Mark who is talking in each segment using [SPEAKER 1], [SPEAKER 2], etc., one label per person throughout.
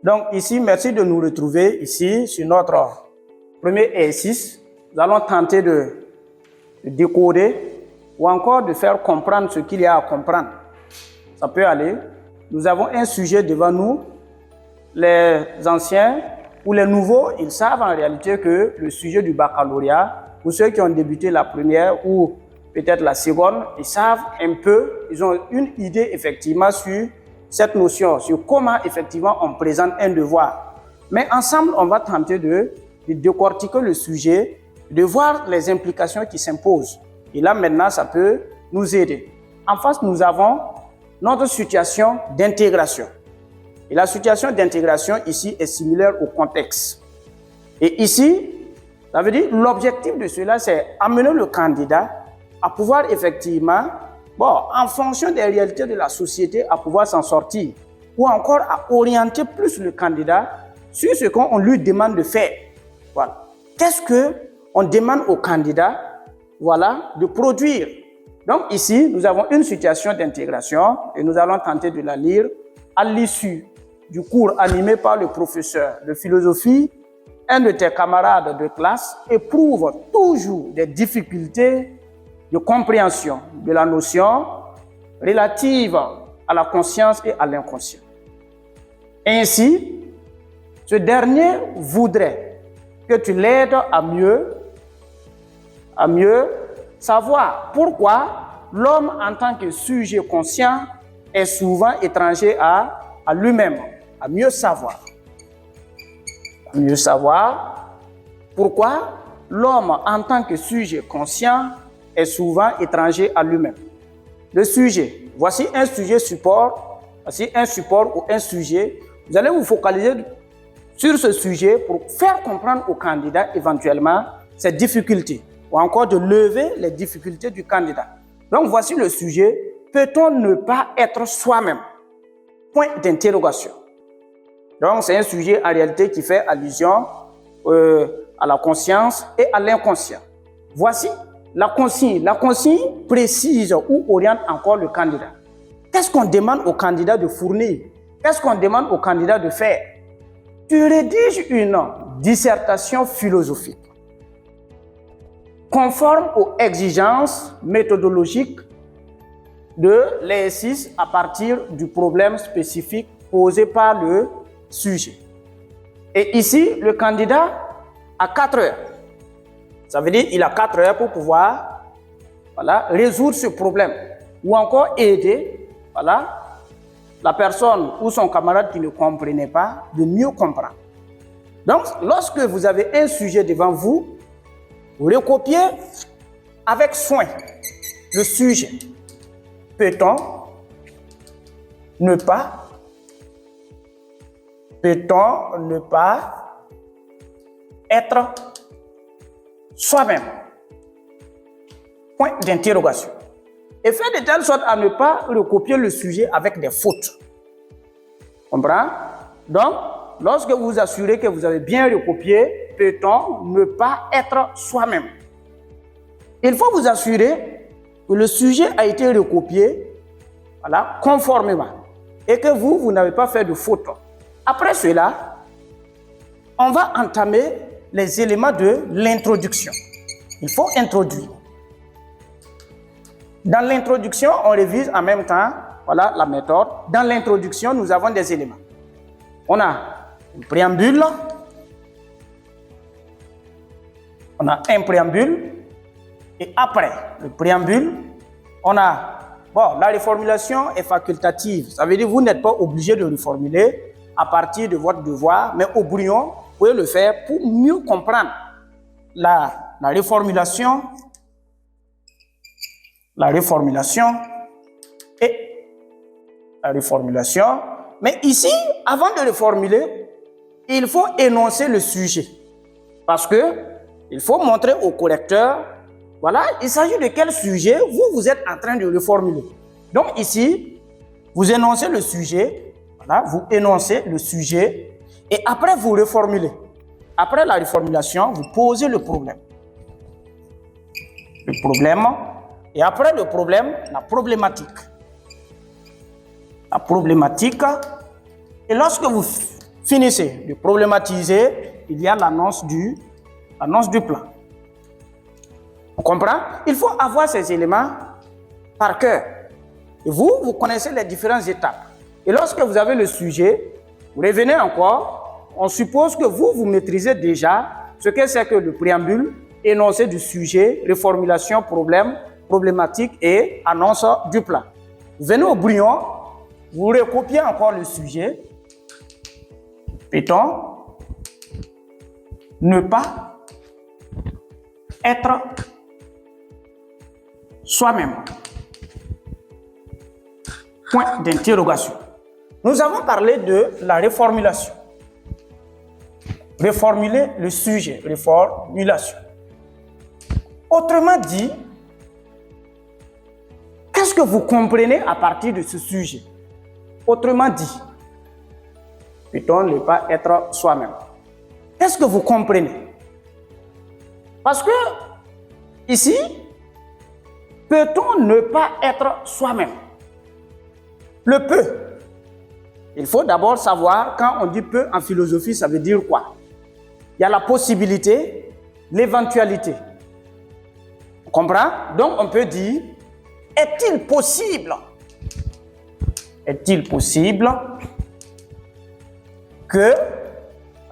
[SPEAKER 1] Donc ici, merci de nous retrouver ici sur notre premier exercice. Nous allons tenter de décoder ou encore de faire comprendre ce qu'il y a à comprendre. Ça peut aller. Nous avons un sujet devant nous. Les anciens ou les nouveaux, ils savent en réalité que le sujet du baccalauréat, pour ceux qui ont débuté la première ou peut-être la seconde, ils savent un peu, ils ont une idée effectivement sur cette notion, sur comment effectivement on présente un devoir. Mais ensemble, on va tenter de décortiquer le sujet, de voir les implications qui s'imposent. Et là maintenant, ça peut nous aider. En face, nous avons notre situation d'intégration. Et la situation d'intégration ici est similaire au contexte. Et ici, ça veut dire l'objectif de cela, c'est amener le candidat à pouvoir effectivement, en fonction des réalités de la société, à pouvoir s'en sortir. Ou encore à orienter plus le candidat sur ce qu'on lui demande de faire. Voilà. Qu'est-ce qu'on demande au candidat, de produire? Donc ici, nous avons une situation d'intégration et nous allons tenter de la lire à l'issue du cours animé par le professeur de philosophie. Un de tes camarades de classe éprouve toujours des difficultés de compréhension de la notion relative à la conscience et à l'inconscient. Ainsi, ce dernier voudrait que tu l'aides à mieux savoir pourquoi l'homme en tant que sujet conscient est souvent étranger à lui-même, à mieux savoir. À mieux savoir pourquoi l'homme en tant que sujet conscient est souvent étranger à lui-même. Le sujet, voici un sujet support, voici un support ou un sujet. Vous allez vous focaliser sur ce sujet pour faire comprendre au candidat éventuellement ses difficultés ou encore de lever les difficultés du candidat. Donc voici le sujet, peut-on ne pas être soi-même? Point d'interrogation. Donc c'est un sujet en réalité qui fait allusion à la conscience et à l'inconscient. Voici la consigne. La consigne précise ou oriente encore le candidat. Qu'est-ce qu'on demande au candidat de fournir? Qu'est-ce qu'on demande au candidat de faire? Tu rédiges une dissertation philosophique conforme aux exigences méthodologiques de l'exercice à partir du problème spécifique posé par le sujet. Et ici, le candidat a 4 heures. Ça veut dire qu'il a 4 heures pour pouvoir résoudre ce problème ou encore aider la personne ou son camarade qui ne comprenait pas de mieux comprendre. Donc, lorsque vous avez un sujet devant vous, vous recopiez avec soin le sujet. Peut-on ne pas être soi-même? Point d'interrogation. Et faire de telle sorte à ne pas recopier le sujet avec des fautes. Comprends? Donc, lorsque vous vous assurez que vous avez bien recopié, peut-on ne pas être soi-même? Il faut vous assurer que le sujet a été recopié conformément et que vous n'avez pas fait de faute. Après cela, on va entamer les éléments de l'introduction. Il faut introduire. Dans l'introduction, on révise en même temps la méthode. Dans l'introduction, nous avons des éléments. On a un préambule. On a un préambule. Et après le préambule, on a... la reformulation est facultative. Ça veut dire que vous n'êtes pas obligé de reformuler à partir de votre devoir, mais au brouillon, vous pouvez le faire pour mieux comprendre la reformulation. La reformulation. Mais ici, avant de reformuler, il faut énoncer le sujet. Parce que il faut montrer au correcteur, il s'agit de quel sujet vous êtes en train de reformuler. Donc ici, vous énoncez le sujet, vous énoncez le sujet, et après vous reformulez. Après la reformulation, vous posez le problème. Et après le problème, la problématique. Et lorsque vous finissez de problématiser, il y a l'annonce du plan. On comprend? Il faut avoir ces éléments par cœur. Et vous connaissez les différentes étapes. Et lorsque vous avez le sujet, vous revenez encore, on suppose que vous maîtrisez déjà ce que c'est que le préambule, énoncé du sujet, reformulation, problème, problématique et annonce du plan. Vous venez au brouillon, vous recopiez encore le sujet. Peut-on ne pas être soi-même? Point d'interrogation. Nous avons parlé de la reformulation. Reformuler le sujet, reformulation. Autrement dit, qu'est-ce que vous comprenez à partir de ce sujet? Autrement dit, peut-on ne pas être soi-même? Qu'est-ce que vous comprenez? Parce que ici, peut-on ne pas être soi-même? Le peu. Il faut d'abord savoir, quand on dit peu en philosophie, ça veut dire quoi? Il y a la possibilité, l'éventualité. On comprend? Donc on peut dire, est-il possible que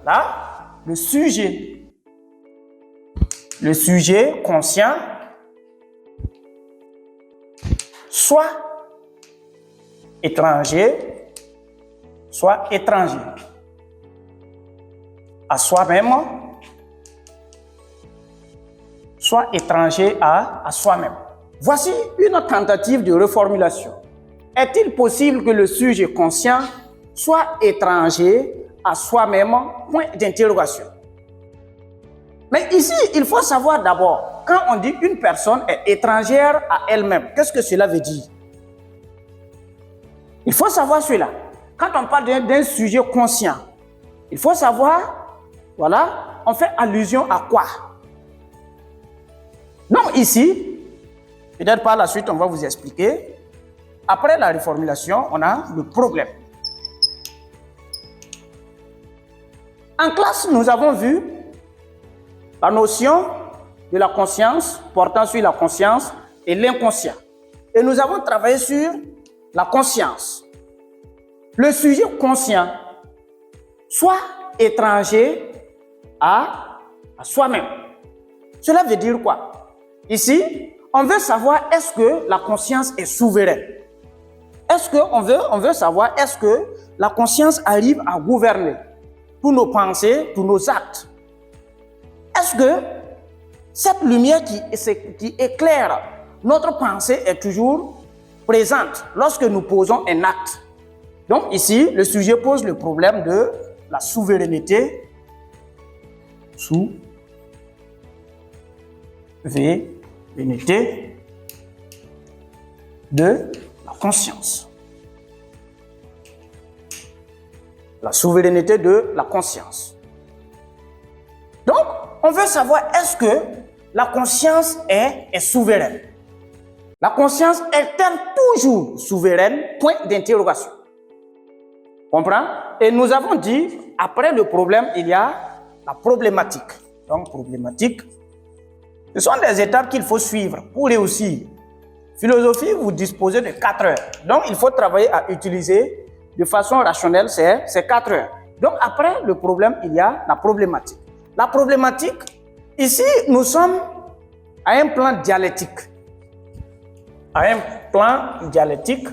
[SPEAKER 1] voilà, le sujet conscient soit étranger à soi-même, soit étranger à soi-même. Voici une tentative de reformulation. Est-il possible que le sujet conscient soit étranger à soi-même? Point d'interrogation. Mais ici, il faut savoir d'abord, quand on dit une personne est étrangère à elle-même, qu'est-ce que cela veut dire? Il faut savoir cela. Quand on parle d'un sujet conscient, il faut savoir, voilà, on fait allusion à quoi? Donc ici, peut-être par la suite, on va vous expliquer. Après la reformulation, on a le problème. En classe, nous avons vu la notion de la conscience portant sur la conscience et l'inconscient. Et nous avons travaillé sur la conscience. Le sujet conscient, soit étranger à soi-même. Cela veut dire quoi? Ici, on veut savoir est-ce que la conscience est souveraine? Est-ce qu'on veut savoir est-ce que la conscience arrive à gouverner tous nos pensées, tous nos actes? Est-ce que cette lumière qui éclaire notre pensée est toujours présente lorsque nous posons un acte? Donc ici, le sujet pose le problème de la souveraineté de la conscience. La souveraineté de la conscience. Donc, on veut savoir est-ce que la conscience est souveraine? La conscience est-elle toujours souveraine? Point d'interrogation. Comprends? Et nous avons dit, après le problème, il y a la problématique. Donc, problématique, ce sont des étapes qu'il faut suivre pour réussir. Philosophie, vous disposez de 4 heures. Donc, il faut travailler à utiliser de façon rationnelle ces 4 heures. Donc, après le problème, il y a la problématique. La problématique, ici, nous sommes à un plan dialectique. À un plan dialectique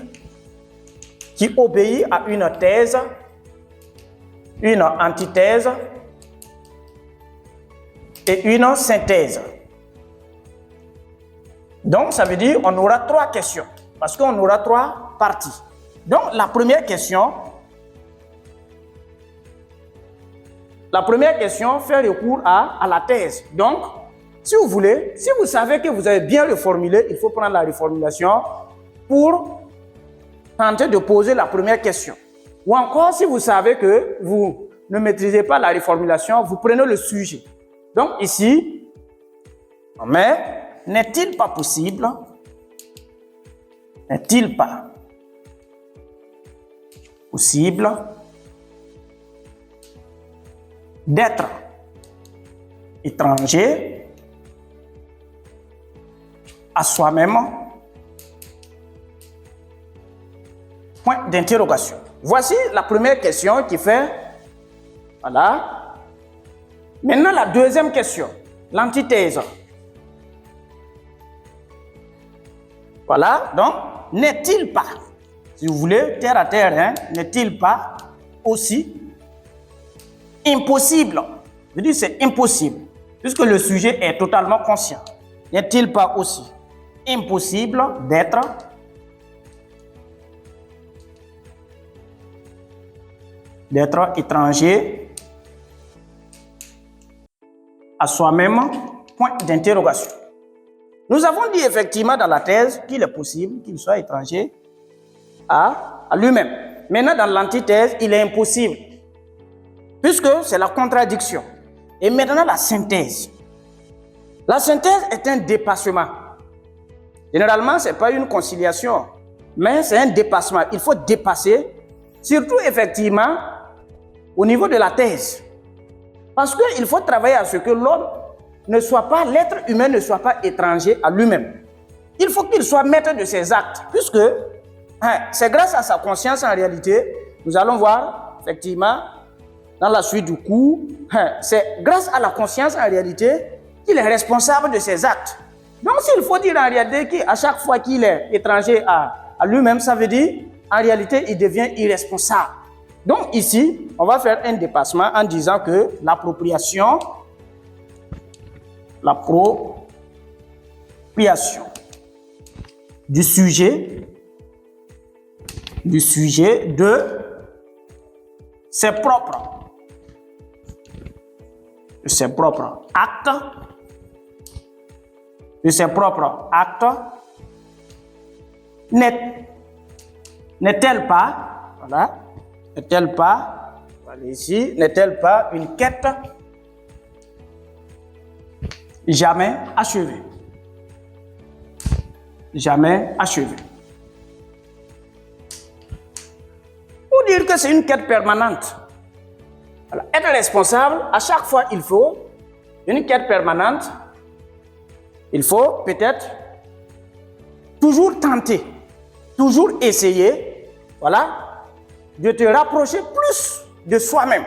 [SPEAKER 1] qui obéit à une thèse, une antithèse et une synthèse. Donc, ça veut dire qu'on aura 3 questions, parce qu'on aura 3 parties. Donc, la première question fait recours à la thèse. Donc, si vous voulez, si vous savez que vous avez bien reformulé, il faut prendre la reformulation pour tenter de poser la première question. Ou encore, si vous savez que vous ne maîtrisez pas la reformulation, vous prenez le sujet. Donc ici, on met, n'est-il pas possible d'être étranger à soi-même. Point d'interrogation. Voici la première question qui fait, voilà. Maintenant la deuxième question, l'antithèse. Voilà, donc, n'est-il pas, si vous voulez, terre à terre, hein, n'est-il pas aussi impossible? Je dis c'est impossible, puisque le sujet est totalement conscient. N'est-il pas aussi impossible d'être étranger à soi-même? Point d'interrogation. Nous avons dit effectivement dans la thèse qu'il est possible qu'il soit étranger à lui-même. Maintenant, dans l'antithèse, il est impossible, puisque c'est la contradiction. Et maintenant, la synthèse. La synthèse est un dépassement. Généralement, ce n'est pas une conciliation, mais c'est un dépassement. Il faut dépasser, surtout effectivement, au niveau de la thèse. Parce qu'il faut travailler à ce que l'homme ne soit pas, l'être humain ne soit pas étranger à lui-même. Il faut qu'il soit maître de ses actes, puisque c'est grâce à sa conscience en réalité, nous allons voir effectivement dans la suite du cours, c'est grâce à la conscience en réalité qu'il est responsable de ses actes. Donc s'il faut dire en réalité qu'à chaque fois qu'il est étranger à lui-même, ça veut dire en réalité il devient irresponsable. Donc ici, on va faire un dépassement en disant que l'appropriation du sujet de ses propres actes, n'est-elle pas, voilà, n'est-elle pas, voilà ici, n'est-elle pas une quête jamais achevée? Jamais achevée. Pour dire que c'est une quête permanente. Alors, être responsable, à chaque fois, il faut une quête permanente. Il faut peut-être toujours tenter, toujours essayer, voilà, de te rapprocher plus de soi-même.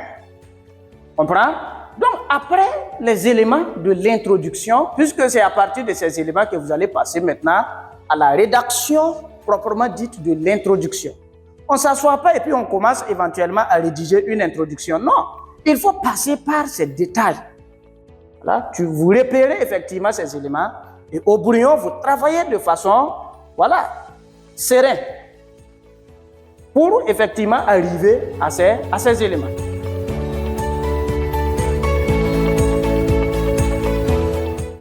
[SPEAKER 1] Comprends? Donc, après les éléments de l'introduction, puisque c'est à partir de ces éléments que vous allez passer maintenant à la rédaction proprement dite de l'introduction. On ne s'assoit pas et puis on commence éventuellement à rédiger une introduction. Non, il faut passer par ces détails. Voilà, vous repérez effectivement ces éléments et au brouillon, vous travaillez de façon, voilà, sereine pour effectivement arriver à ces éléments.